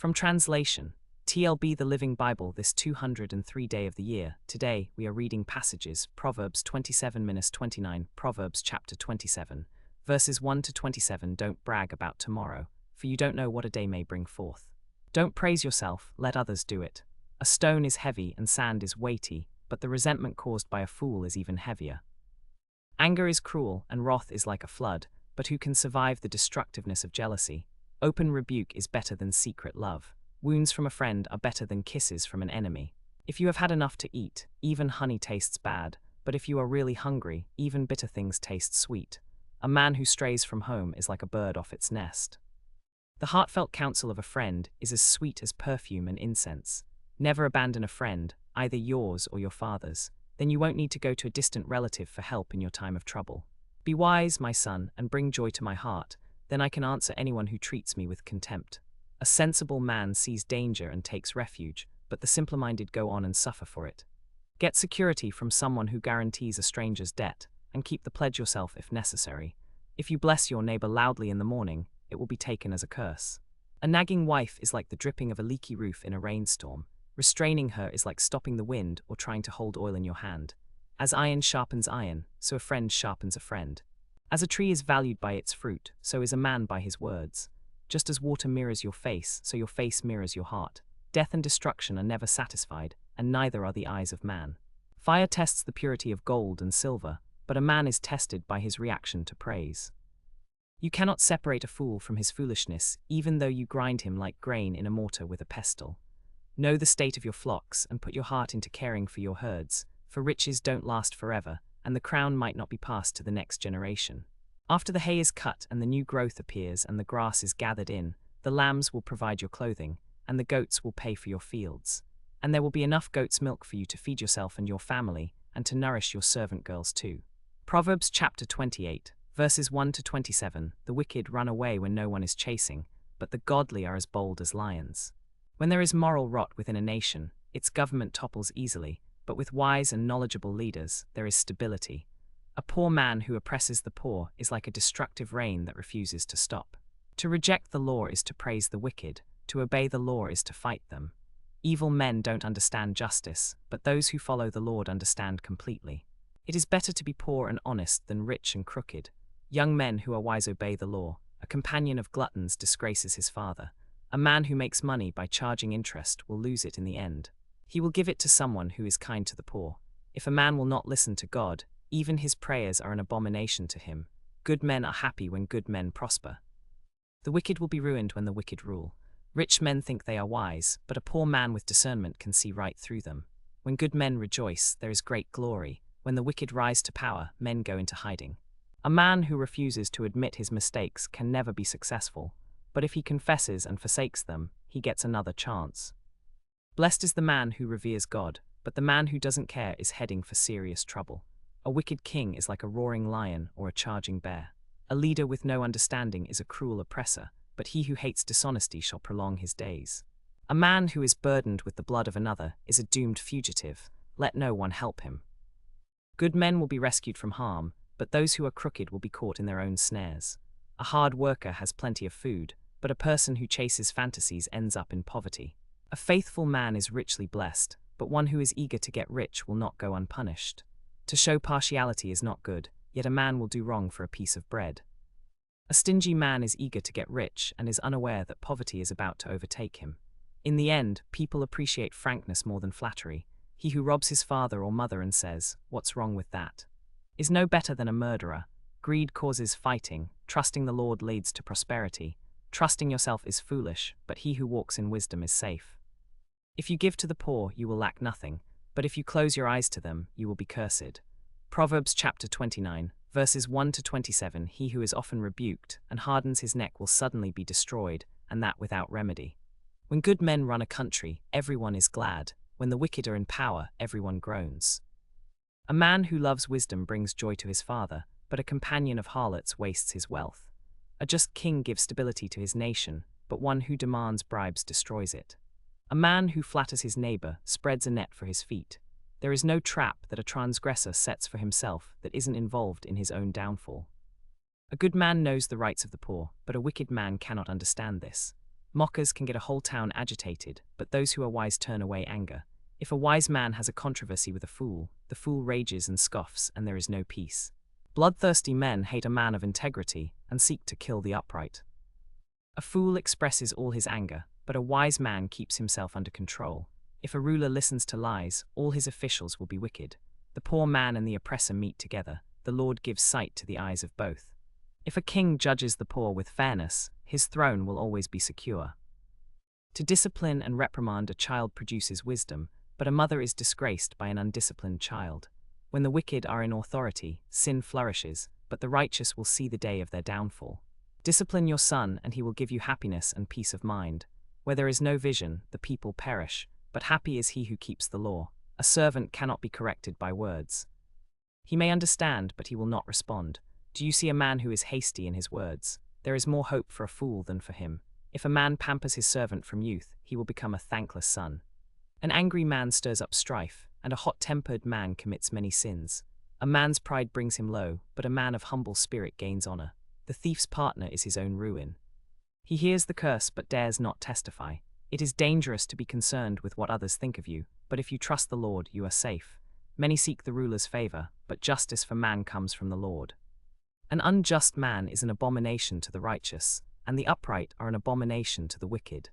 From translation, TLB the Living Bible this 203 day of the year. Today, we are reading passages, Proverbs 27-29, Proverbs chapter 27, verses 1-27. Don't brag about tomorrow, for you don't know what a day may bring forth. Don't praise yourself, let others do it. A stone is heavy and sand is weighty, but the resentment caused by a fool is even heavier. Anger is cruel and wrath is like a flood, but who can survive the destructiveness of jealousy? Open rebuke is better than secret love. Wounds from a friend are better than kisses from an enemy. If you have had enough to eat, even honey tastes bad, but if you are really hungry, even bitter things taste sweet. A man who strays from home is like a bird off its nest. The heartfelt counsel of a friend is as sweet as perfume and incense. Never abandon a friend, either yours or your father's. Then you won't need to go to a distant relative for help in your time of trouble. Be wise, my son, and bring joy to my heart. Then I can answer anyone who treats me with contempt. A sensible man sees danger and takes refuge, but the simple-minded go on and suffer for it. Get security from someone who guarantees a stranger's debt, and keep the pledge yourself if necessary. If you bless your neighbor loudly in the morning, it will be taken as a curse. A nagging wife is like the dripping of a leaky roof in a rainstorm. Restraining her is like stopping the wind or trying to hold oil in your hand. As iron sharpens iron, so a friend sharpens a friend. As a tree is valued by its fruit, so is a man by his words. Just as water mirrors your face, so your face mirrors your heart. Death and destruction are never satisfied, and neither are the eyes of man. Fire tests the purity of gold and silver, but a man is tested by his reaction to praise. You cannot separate a fool from his foolishness, even though you grind him like grain in a mortar with a pestle. Know the state of your flocks, and put your heart into caring for your herds, for riches don't last forever, and the crown might not be passed to the next generation. After the hay is cut and the new growth appears and the grass is gathered in, the lambs will provide your clothing, and the goats will pay for your fields. And there will be enough goat's milk for you to feed yourself and your family, and to nourish your servant girls too. Proverbs chapter 28, verses 1-27. The wicked run away when no one is chasing, but the godly are as bold as lions. When there is moral rot within a nation, its government topples easily, but with wise and knowledgeable leaders, there is stability. A poor man who oppresses the poor is like a destructive rain that refuses to stop. To reject the law is to praise the wicked, to obey the law is to fight them. Evil men don't understand justice, but those who follow the Lord understand completely. It is better to be poor and honest than rich and crooked. Young men who are wise obey the law. A companion of gluttons disgraces his father. A man who makes money by charging interest will lose it in the end. He will give it to someone who is kind to the poor. If a man will not listen to God, even his prayers are an abomination to him. Good men are happy when good men prosper. The wicked will be ruined when the wicked rule. Rich men think they are wise, but a poor man with discernment can see right through them. When good men rejoice, there is great glory. When the wicked rise to power, men go into hiding. A man who refuses to admit his mistakes can never be successful. But if he confesses and forsakes them, he gets another chance. Blessed is the man who reveres God, but the man who doesn't care is heading for serious trouble. A wicked king is like a roaring lion or a charging bear. A leader with no understanding is a cruel oppressor, but he who hates dishonesty shall prolong his days. A man who is burdened with the blood of another is a doomed fugitive. Let no one help him. Good men will be rescued from harm, but those who are crooked will be caught in their own snares. A hard worker has plenty of food, but a person who chases fantasies ends up in poverty. A faithful man is richly blessed, but one who is eager to get rich will not go unpunished. To show partiality is not good, yet a man will do wrong for a piece of bread. A stingy man is eager to get rich and is unaware that poverty is about to overtake him. In the end, people appreciate frankness more than flattery. He who robs his father or mother and says, "What's wrong with that?" is no better than a murderer. Greed causes fighting. Trusting the Lord leads to prosperity. Trusting yourself is foolish, but he who walks in wisdom is safe. If you give to the poor, you will lack nothing, but if you close your eyes to them, you will be cursed. Proverbs chapter 29, verses 1-27. He who is often rebuked and hardens his neck will suddenly be destroyed, and that without remedy. When good men run a country, everyone is glad. When the wicked are in power, everyone groans. A man who loves wisdom brings joy to his father, but a companion of harlots wastes his wealth. A just king gives stability to his nation, but one who demands bribes destroys it. A man who flatters his neighbor spreads a net for his feet. There is no trap that a transgressor sets for himself that isn't involved in his own downfall. A good man knows the rights of the poor, but a wicked man cannot understand this. Mockers can get a whole town agitated, but those who are wise turn away anger. If a wise man has a controversy with a fool, the fool rages and scoffs, and there is no peace. Bloodthirsty men hate a man of integrity and seek to kill the upright. A fool expresses all his anger, but a wise man keeps himself under control. If a ruler listens to lies, all his officials will be wicked. The poor man and the oppressor meet together. The Lord gives sight to the eyes of both. If a king judges the poor with fairness, his throne will always be secure. To discipline and reprimand a child produces wisdom, but a mother is disgraced by an undisciplined child. When the wicked are in authority, sin flourishes, but the righteous will see the day of their downfall. Discipline your son, and he will give you happiness and peace of mind. Where there is no vision, the people perish, but happy is he who keeps the law. A servant cannot be corrected by words. He may understand, but he will not respond. Do you see a man who is hasty in his words? There is more hope for a fool than for him. If a man pampers his servant from youth, he will become a thankless son. An angry man stirs up strife, and a hot-tempered man commits many sins. A man's pride brings him low, but a man of humble spirit gains honor. The thief's partner is his own ruin. He hears the curse but dares not testify. It is dangerous to be concerned with what others think of you, but if you trust the Lord, you are safe. Many seek the ruler's favor, but justice for man comes from the Lord. An unjust man is an abomination to the righteous, and the upright are an abomination to the wicked.